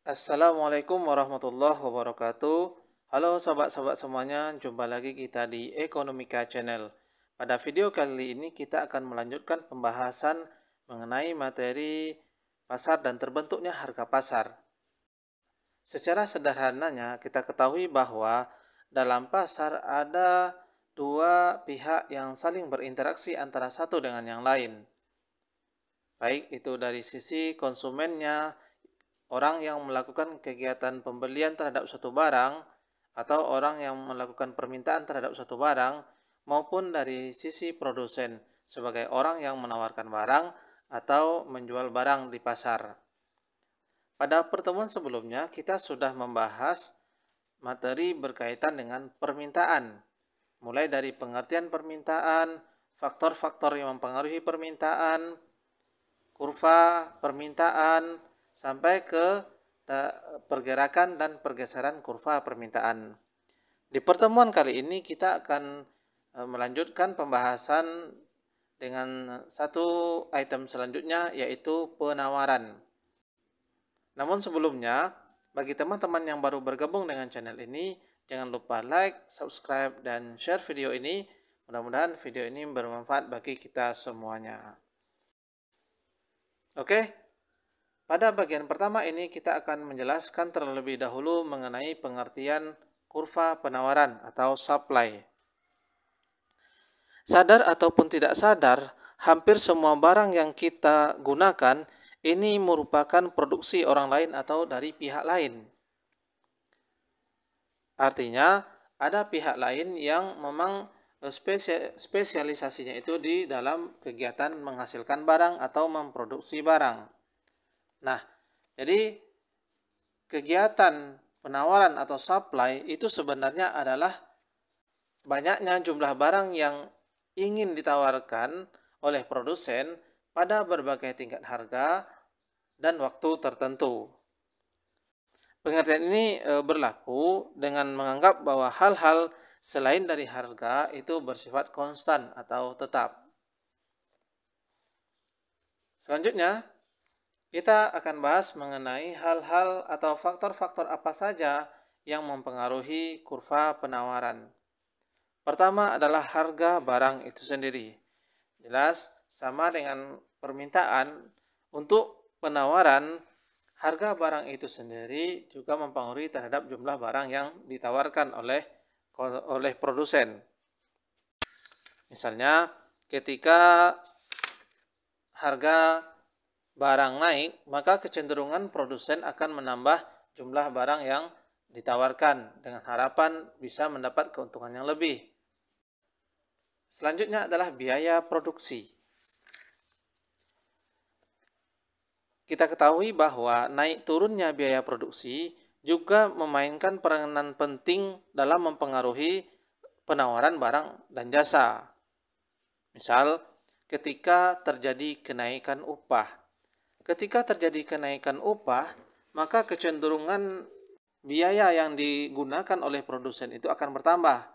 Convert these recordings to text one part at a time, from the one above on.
Assalamualaikum warahmatullahi wabarakatuh. Halo sobat-sobat semuanya, jumpa lagi kita di Ekonomika Channel. Pada video kali ini kita akan melanjutkan pembahasan mengenai materi pasar dan terbentuknya harga pasar. Secara sederhananya kita ketahui bahwa dalam pasar ada dua pihak yang saling berinteraksi antara satu dengan yang lain. Baik itu dari sisi konsumennya, orang yang melakukan kegiatan pembelian terhadap suatu barang, atau orang yang melakukan permintaan terhadap suatu barang, maupun dari sisi produsen sebagai orang yang menawarkan barang atau menjual barang di pasar. Pada pertemuan sebelumnya kita sudah membahas materi berkaitan dengan permintaan, mulai dari pengertian permintaan, faktor-faktor yang mempengaruhi permintaan, kurva permintaan, sampai ke pergerakan dan pergeseran kurva permintaan. Di pertemuan kali ini kita akan melanjutkan pembahasan dengan satu item selanjutnya, yaitu penawaran. Namun sebelumnya, bagi teman-teman yang baru bergabung dengan channel ini, jangan lupa like, subscribe, dan share video ini. Mudah-mudahan video ini bermanfaat bagi kita semuanya. Oke, pada bagian pertama ini kita akan menjelaskan terlebih dahulu mengenai pengertian kurva penawaran atau supply. Sadar ataupun tidak sadar, hampir semua barang yang kita gunakan ini merupakan produksi orang lain atau dari pihak lain. Artinya, ada pihak lain yang memang spesialisasinya itu di dalam kegiatan menghasilkan barang atau memproduksi barang. Nah, jadi kegiatan penawaran atau supply itu sebenarnya adalah banyaknya jumlah barang yang ingin ditawarkan oleh produsen pada berbagai tingkat harga dan waktu tertentu. Pengertian ini berlaku dengan menganggap bahwa hal-hal selain dari harga itu bersifat konstan atau tetap. Selanjutnya, kita akan bahas mengenai hal-hal atau faktor-faktor apa saja yang mempengaruhi kurva penawaran. Pertama adalah harga barang itu sendiri. Jelas sama dengan permintaan, untuk penawaran, harga barang itu sendiri juga mempengaruhi terhadap jumlah barang yang ditawarkan oleh produsen. Misalnya, ketika harga barang naik, maka kecenderungan produsen akan menambah jumlah barang yang ditawarkan dengan harapan bisa mendapat keuntungan yang lebih. Selanjutnya adalah biaya produksi. Kita ketahui bahwa naik turunnya biaya produksi juga memainkan peranan penting dalam mempengaruhi penawaran barang dan jasa. Misal, ketika terjadi kenaikan upah. Ketika terjadi kenaikan upah, maka kecenderungan biaya yang digunakan oleh produsen itu akan bertambah.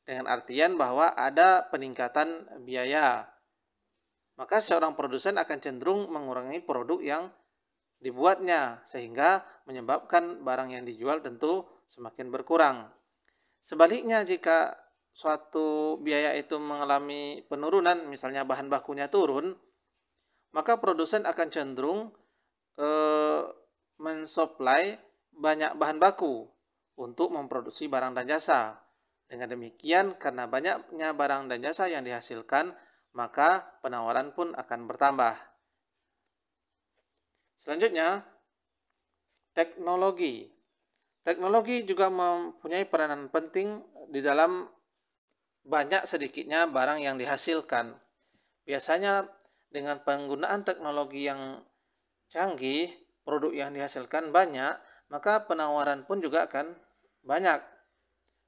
Dengan artian bahwa ada peningkatan biaya. Maka seorang produsen akan cenderung mengurangi produk yang dibuatnya, sehingga menyebabkan barang yang dijual tentu semakin berkurang. Sebaliknya, jika suatu biaya itu mengalami penurunan, misalnya bahan bakunya turun, maka produsen akan cenderung mensuplai banyak bahan baku untuk memproduksi barang dan jasa. Dengan demikian, karena banyaknya barang dan jasa yang dihasilkan, maka penawaran pun akan bertambah. Selanjutnya, teknologi. Teknologi juga mempunyai peranan penting di dalam banyak sedikitnya barang yang dihasilkan. Biasanya dengan penggunaan teknologi yang canggih, produk yang dihasilkan banyak, maka penawaran pun juga akan banyak.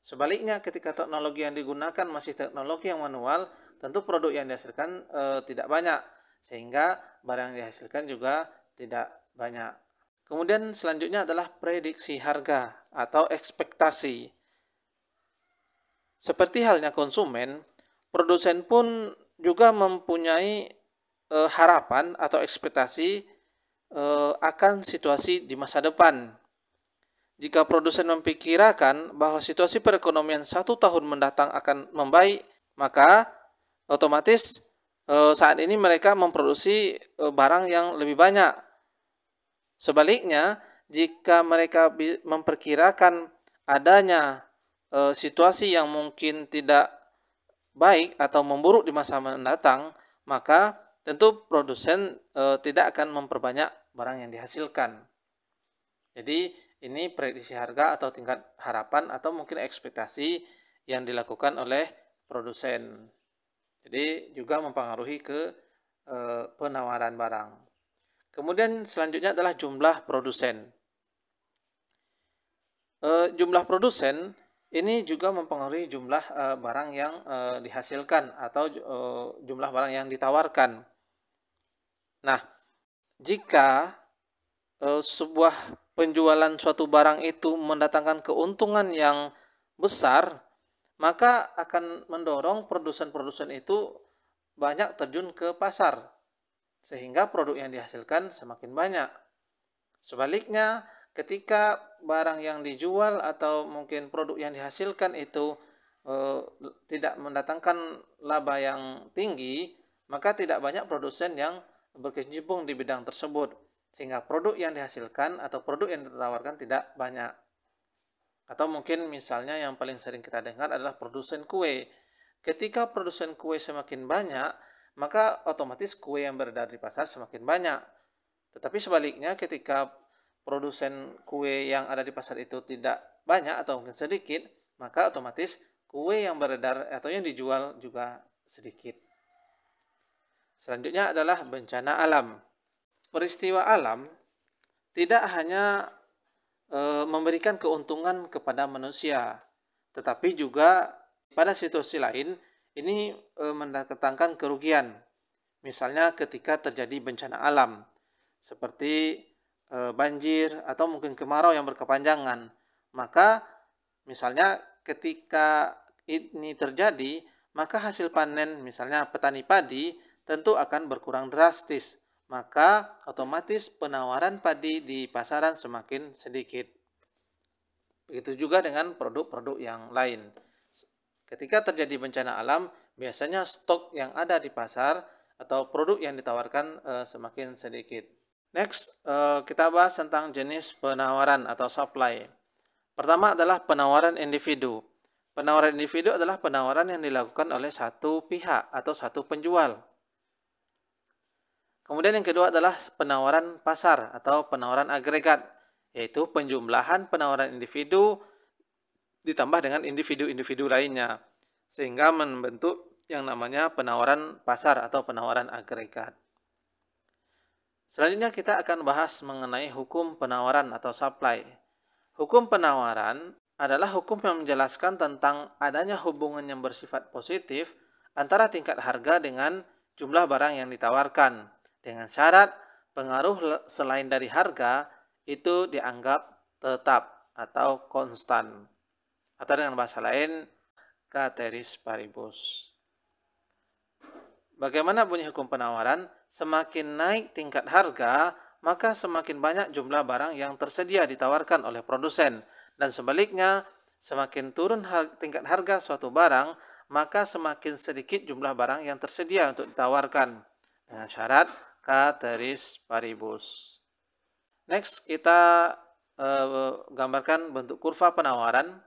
Sebaliknya, ketika teknologi yang digunakan masih teknologi yang manual, tentu produk yang dihasilkan tidak banyak, sehingga barang yang dihasilkan juga tidak banyak. Kemudian selanjutnya adalah prediksi harga atau ekspektasi. Seperti halnya konsumen, produsen pun juga mempunyai harapan atau ekspektasi akan situasi di masa depan. Jika produsen memperkirakan bahwa situasi perekonomian 1 tahun mendatang akan membaik, maka otomatis saat ini mereka memproduksi barang yang lebih banyak. Sebaliknya, jika mereka memperkirakan adanya situasi yang mungkin tidak baik atau memburuk di masa mendatang, maka tentu produsen tidak akan memperbanyak barang yang dihasilkan. Jadi ini prediksi harga atau tingkat harapan atau mungkin ekspektasi yang dilakukan oleh produsen. Jadi juga mempengaruhi ke penawaran barang. Kemudian selanjutnya adalah jumlah produsen. Jumlah produsen ini juga mempengaruhi jumlah barang yang dihasilkan atau jumlah barang yang ditawarkan. Nah, jika sebuah penjualan suatu barang itu mendatangkan keuntungan yang besar, maka akan mendorong produsen-produsen itu banyak terjun ke pasar, sehingga produk yang dihasilkan semakin banyak. Sebaliknya, ketika barang yang dijual atau mungkin produk yang dihasilkan itu tidak mendatangkan laba yang tinggi, maka tidak banyak produsen yang berkecimpung di bidang tersebut, sehingga produk yang dihasilkan atau produk yang ditawarkan tidak banyak. Atau mungkin misalnya yang paling sering kita dengar adalah produsen kue. Ketika produsen kue semakin banyak, maka otomatis kue yang beredar di pasar semakin banyak. Tetapi sebaliknya, ketika produsen kue yang ada di pasar itu tidak banyak atau mungkin sedikit, maka otomatis kue yang beredar atau yang dijual juga sedikit. Selanjutnya adalah bencana alam. Peristiwa alam tidak hanya memberikan keuntungan kepada manusia, tetapi juga pada situasi lain ini mendatangkan kerugian. Misalnya ketika terjadi bencana alam seperti banjir atau mungkin kemarau yang berkepanjangan, maka misalnya ketika ini terjadi, maka hasil panen misalnya petani padi tentu akan berkurang drastis, maka otomatis penawaran padi di pasaran semakin sedikit. Begitu juga dengan produk-produk yang lain. Ketika terjadi bencana alam, biasanya stok yang ada di pasar atau produk yang ditawarkan semakin sedikit. Next, kita bahas tentang jenis penawaran atau supply. Pertama adalah penawaran individu. Penawaran individu adalah penawaran yang dilakukan oleh satu pihak atau satu penjual. Kemudian yang kedua adalah penawaran pasar atau penawaran agregat, yaitu penjumlahan penawaran individu ditambah dengan individu-individu lainnya, sehingga membentuk yang namanya penawaran pasar atau penawaran agregat. Selanjutnya kita akan bahas mengenai hukum penawaran atau supply. Hukum penawaran adalah hukum yang menjelaskan tentang adanya hubungan yang bersifat positif antara tingkat harga dengan jumlah barang yang ditawarkan, dengan syarat pengaruh selain dari harga itu dianggap tetap atau konstan, atau dengan bahasa lain ceteris paribus. Bagaimana bunyi hukum penawaran? Semakin naik tingkat harga, maka semakin banyak jumlah barang yang tersedia ditawarkan oleh produsen, dan sebaliknya, semakin turun tingkat harga suatu barang, maka semakin sedikit jumlah barang yang tersedia untuk ditawarkan, dengan syarat ceteris paribus. Next, kita gambarkan bentuk kurva penawaran.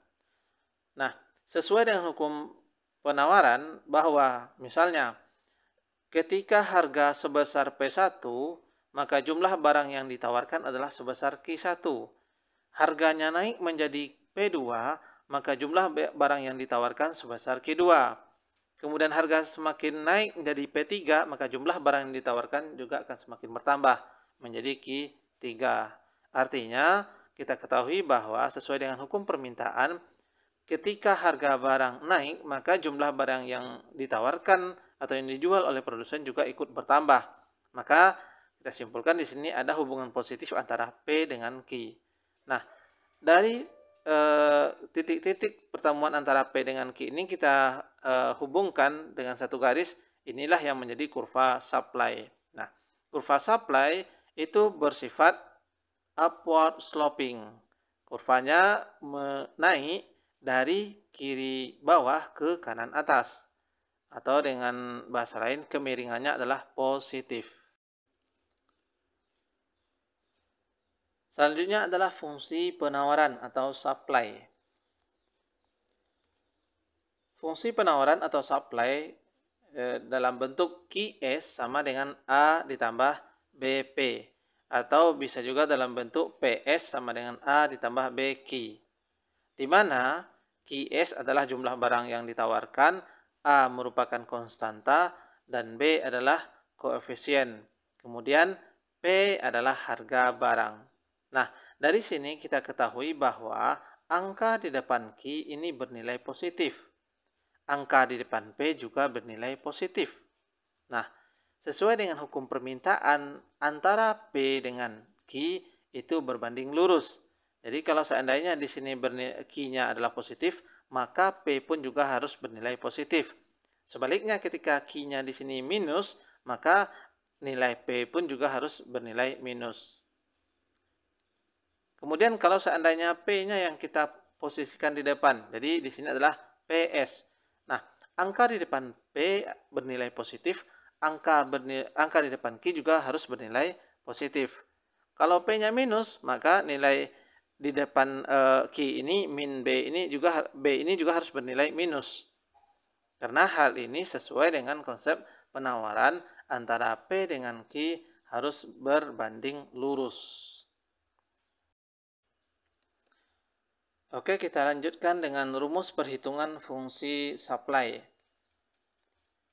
Nah, sesuai dengan hukum penawaran bahwa misalnya ketika harga sebesar P1, maka jumlah barang yang ditawarkan adalah sebesar Q1. Harganya naik menjadi P2, maka jumlah barang yang ditawarkan sebesar Q2. Kemudian harga semakin naik menjadi P3, maka jumlah barang yang ditawarkan juga akan semakin bertambah menjadi Q3. Artinya, kita ketahui bahwa sesuai dengan hukum permintaan, ketika harga barang naik, maka jumlah barang yang ditawarkan atau yang dijual oleh produsen juga ikut bertambah. Maka kita simpulkan di sini ada hubungan positif antara P dengan Q. Nah, dari titik-titik pertemuan antara P dengan Q ini kita hubungkan dengan satu garis, inilah yang menjadi kurva supply. Nah, kurva supply itu bersifat upward sloping. Kurvanya naik dari kiri bawah ke kanan atas. Atau dengan bahasa lain, kemiringannya adalah positif. Selanjutnya adalah fungsi penawaran atau supply. Fungsi penawaran atau supply dalam bentuk QS sama dengan A ditambah BP. Atau bisa juga dalam bentuk PS sama dengan A ditambah BQ. Di mana QS adalah jumlah barang yang ditawarkan, A merupakan konstanta, dan B adalah koefisien. Kemudian P adalah harga barang. Nah, dari sini kita ketahui bahwa angka di depan Q ini bernilai positif. Angka di depan P juga bernilai positif. Nah, sesuai dengan hukum permintaan, antara P dengan Q itu berbanding lurus. Jadi kalau seandainya di sini Q-nya adalah positif, maka P pun juga harus bernilai positif. Sebaliknya ketika Q-nya di sini minus, maka nilai P pun juga harus bernilai minus. Kemudian kalau seandainya P-nya yang kita posisikan di depan, jadi di sini adalah PS. Nah, angka di depan P bernilai positif, angka di depan Q juga harus bernilai positif. Kalau P-nya minus, maka nilai di depan Q ini min B ini juga harus bernilai minus. Karena hal ini sesuai dengan konsep penawaran antara P dengan Q harus berbanding lurus. Oke, kita lanjutkan dengan rumus perhitungan fungsi supply.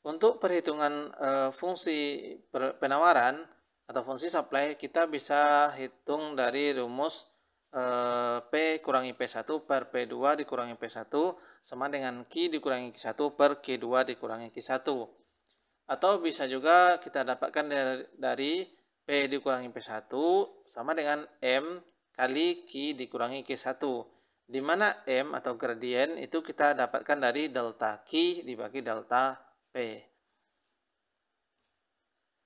Untuk perhitungan fungsi penawaran atau fungsi supply, kita bisa hitung dari rumus P kurangi P1 per P2 dikurangi P1 sama dengan Q dikurangi Q1 per Q2 dikurangi Q1. Atau bisa juga kita dapatkan dari P dikurangi P1 sama dengan M kali Q dikurangi Q1. Di mana M atau gradien itu kita dapatkan dari delta Q dibagi delta P.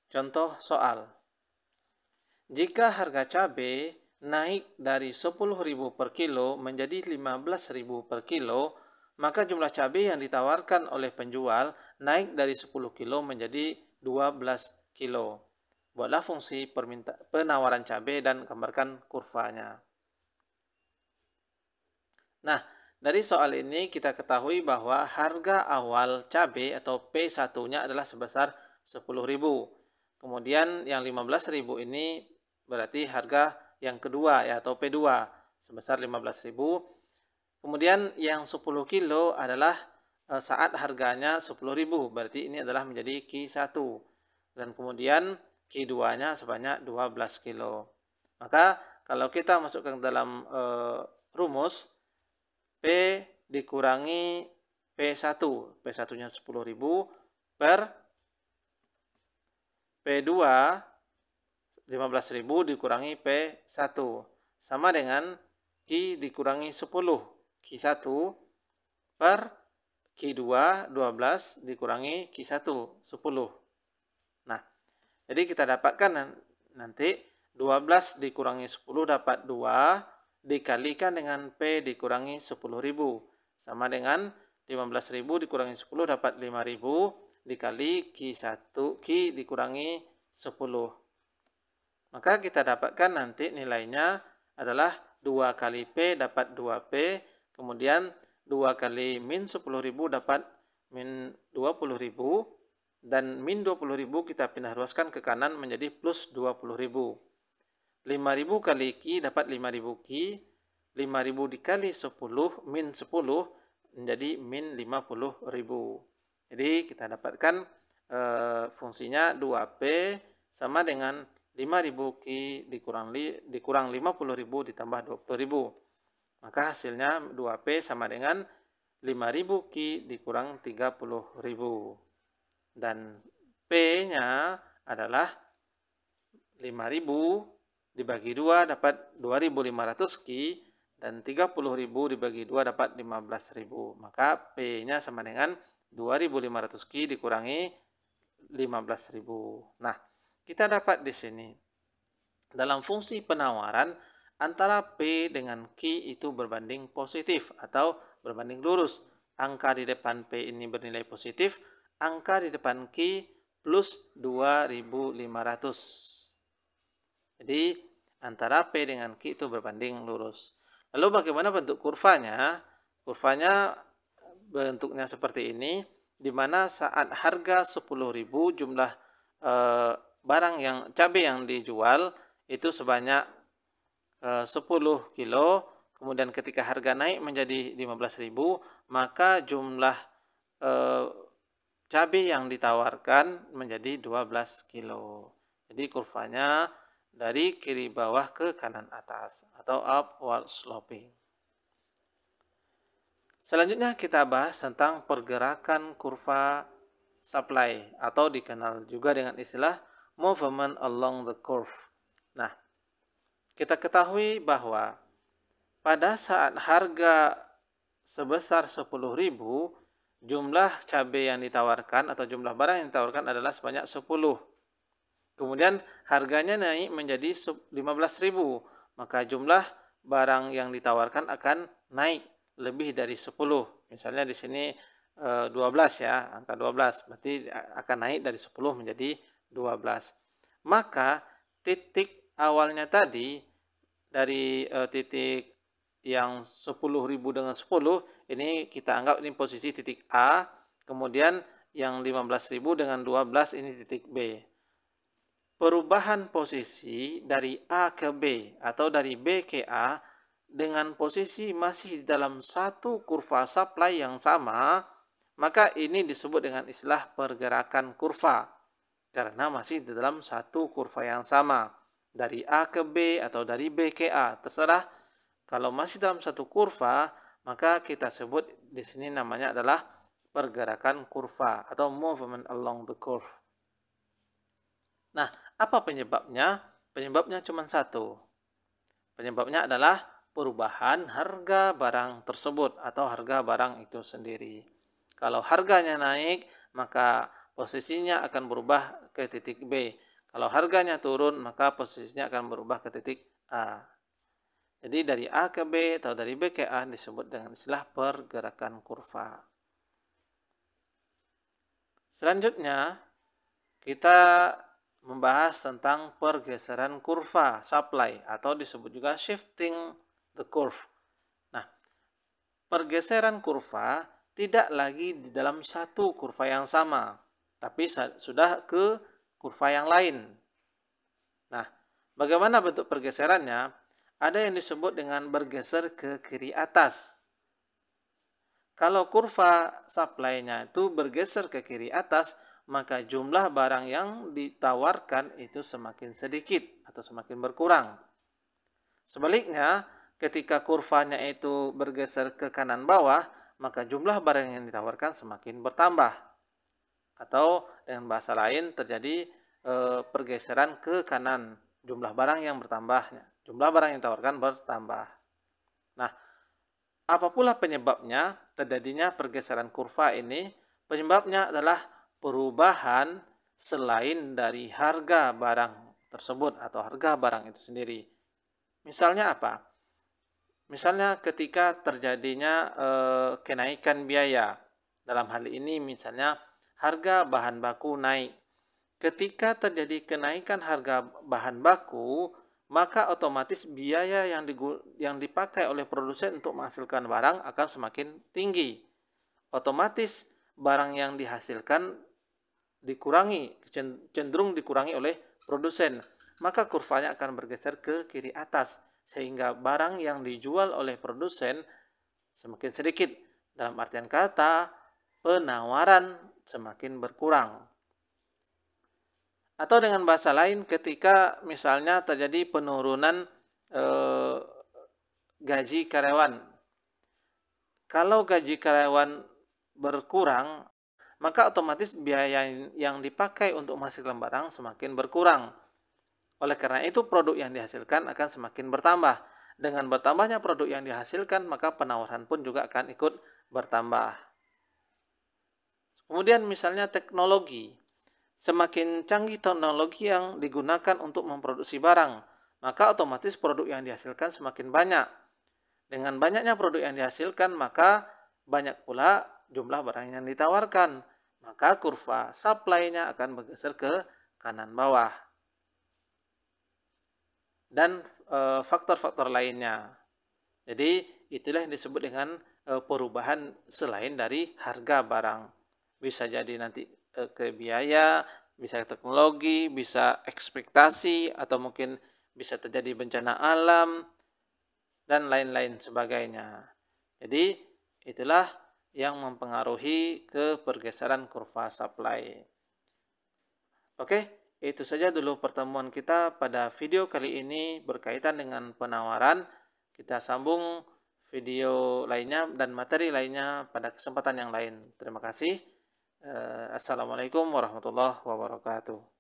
Contoh soal. Jika harga cabai naik dari 10.000 per kilo menjadi 15.000 per kilo, maka jumlah cabai yang ditawarkan oleh penjual naik dari 10 kilo menjadi 12 kilo. Buatlah fungsi penawaran cabai dan gambarkan kurvanya. Nah, dari soal ini kita ketahui bahwa harga awal cabai atau P1-nya adalah sebesar 10.000. Kemudian yang 15.000 ini berarti harga yang kedua ya atau P2 sebesar 15.000. Kemudian yang 10 kilo adalah saat harganya 10.000, berarti ini adalah menjadi Q1. Dan kemudian Q2-nya sebanyak 12 kilo. Maka kalau kita masukkan dalam rumus P dikurangi P1, P1-nya 10.000 per P2 15.000 dikurangi P1 sama dengan Q dikurangi 10, Q1 per Q2 12 dikurangi Q1 10. Nah, jadi kita dapatkan nanti 12 dikurangi 10 dapat 2 dikalikan dengan P dikurangi 10.000 sama dengan 15.000 dikurangi 10 dapat 5.000 dikali Q1 Q dikurangi 10. Maka kita dapatkan nanti nilainya adalah 2 kali P dapat 2P, kemudian 2 kali min 10.000 dapat min 20.000, dan min 20.000 kita pindah ruaskan ke kanan menjadi plus 20.000. 5.000 kali Q dapat 5.000 Q, 5.000 dikali 10 min 10 menjadi min 50.000. Jadi kita dapatkan fungsinya 2P sama dengan 5.000 Q dikurang 50.000 ditambah 20.000. Maka hasilnya 2P sama dengan 5.000 Q dikurang 30.000. Dan P-nya adalah 5.000 dibagi 2 dapat 2.500 Q dan 30.000 dibagi 2 dapat 15.000. Maka P-nya sama dengan 2.500 Q dikurangi 15.000. Nah, kita dapat di sini dalam fungsi penawaran antara P dengan Q itu berbanding positif atau berbanding lurus. Angka di depan P ini bernilai positif, angka di depan Q plus 2.500. Jadi antara P dengan Q itu berbanding lurus. Lalu bagaimana bentuk kurvanya? Kurvanya bentuknya seperti ini, di mana saat harga 10.000 jumlah barang yang cabai yang dijual itu sebanyak 10 kilo, kemudian ketika harga naik menjadi 15.000, maka jumlah cabai yang ditawarkan menjadi 12 kilo. Jadi kurvanya dari kiri bawah ke kanan atas atau upward sloping. Selanjutnya kita bahas tentang pergerakan kurva supply atau dikenal juga dengan istilah movement along the curve. Nah, kita ketahui bahwa pada saat harga sebesar 10.000, jumlah cabai yang ditawarkan atau jumlah barang yang ditawarkan adalah sebanyak 10. Kemudian harganya naik menjadi 15.000, maka jumlah barang yang ditawarkan akan naik lebih dari 10. Misalnya di sini 12 ya, angka 12, berarti akan naik dari 10 menjadi 12. Maka titik awalnya tadi dari titik yang 10.000 dengan 10, ini kita anggap ini posisi titik A, kemudian yang 15.000 dengan 12 ini titik B. Perubahan posisi dari A ke B atau dari B ke A dengan posisi masih di dalam satu kurva supply yang sama, maka ini disebut dengan istilah pergerakan kurva karena masih di dalam satu kurva yang sama, dari A ke B atau dari B ke A, terserah. Kalau masih dalam satu kurva, maka kita sebut di sini namanya adalah pergerakan kurva atau movement along the curve. Nah, apa penyebabnya? Penyebabnya cuma satu. Penyebabnya adalah perubahan harga barang tersebut atau harga barang itu sendiri. Kalau harganya naik, maka posisinya akan berubah ke titik B. Kalau harganya turun, maka posisinya akan berubah ke titik A. Jadi dari A ke B atau dari B ke A disebut dengan istilah pergerakan kurva. Selanjutnya, kita membahas tentang pergeseran kurva supply atau disebut juga shifting the curve. Nah, pergeseran kurva tidak lagi di dalam satu kurva yang sama, tapi sudah ke kurva yang lain. Nah, bagaimana bentuk pergeserannya? Ada yang disebut dengan bergeser ke kiri atas. Kalau kurva supply-nya itu bergeser ke kiri atas, maka jumlah barang yang ditawarkan itu semakin sedikit atau semakin berkurang. Sebaliknya, ketika kurvanya itu bergeser ke kanan bawah, maka jumlah barang yang ditawarkan semakin bertambah. Atau dengan bahasa lain terjadi pergeseran ke kanan, jumlah barang yang bertambahnya. Jumlah barang yang ditawarkan bertambah. Nah, apa pula penyebabnya terjadinya pergeseran kurva ini? Penyebabnya adalah perubahan selain dari harga barang tersebut atau harga barang itu sendiri. Misalnya apa? Misalnya ketika terjadinya kenaikan biaya. Dalam hal ini misalnya harga bahan baku naik. Ketika terjadi kenaikan harga bahan baku, maka otomatis biaya yang dipakai oleh produsen untuk menghasilkan barang akan semakin tinggi. Otomatis barang yang dihasilkan cenderung dikurangi oleh produsen. Maka kurvanya akan bergeser ke kiri atas, sehingga barang yang dijual oleh produsen semakin sedikit. Dalam artian kata, penawaran semakin berkurang. Atau dengan bahasa lain, ketika misalnya terjadi penurunan gaji karyawan. Kalau gaji karyawan berkurang, maka otomatis biaya yang dipakai untuk menghasilkan barang semakin berkurang. Oleh karena itu, produk yang dihasilkan akan semakin bertambah. Dengan bertambahnya produk yang dihasilkan, maka penawaran pun juga akan ikut bertambah. Kemudian misalnya teknologi. Semakin canggih teknologi yang digunakan untuk memproduksi barang, maka otomatis produk yang dihasilkan semakin banyak. Dengan banyaknya produk yang dihasilkan, maka banyak pula jumlah barang yang ditawarkan. Maka kurva supply-nya akan bergeser ke kanan bawah. Dan faktor-faktor lainnya. Jadi itulah yang disebut dengan perubahan selain dari harga barang. Bisa jadi nanti ke biaya, bisa teknologi, bisa ekspektasi, atau mungkin bisa terjadi bencana alam, dan lain-lain sebagainya. Jadi itulah yang mempengaruhi ke pergeseran kurva supply. Oke, itu saja dulu pertemuan kita pada video kali ini berkaitan dengan penawaran. Kita sambung video lainnya dan materi lainnya pada kesempatan yang lain. Terima kasih. Assalamualaikum warahmatullahi wabarakatuh.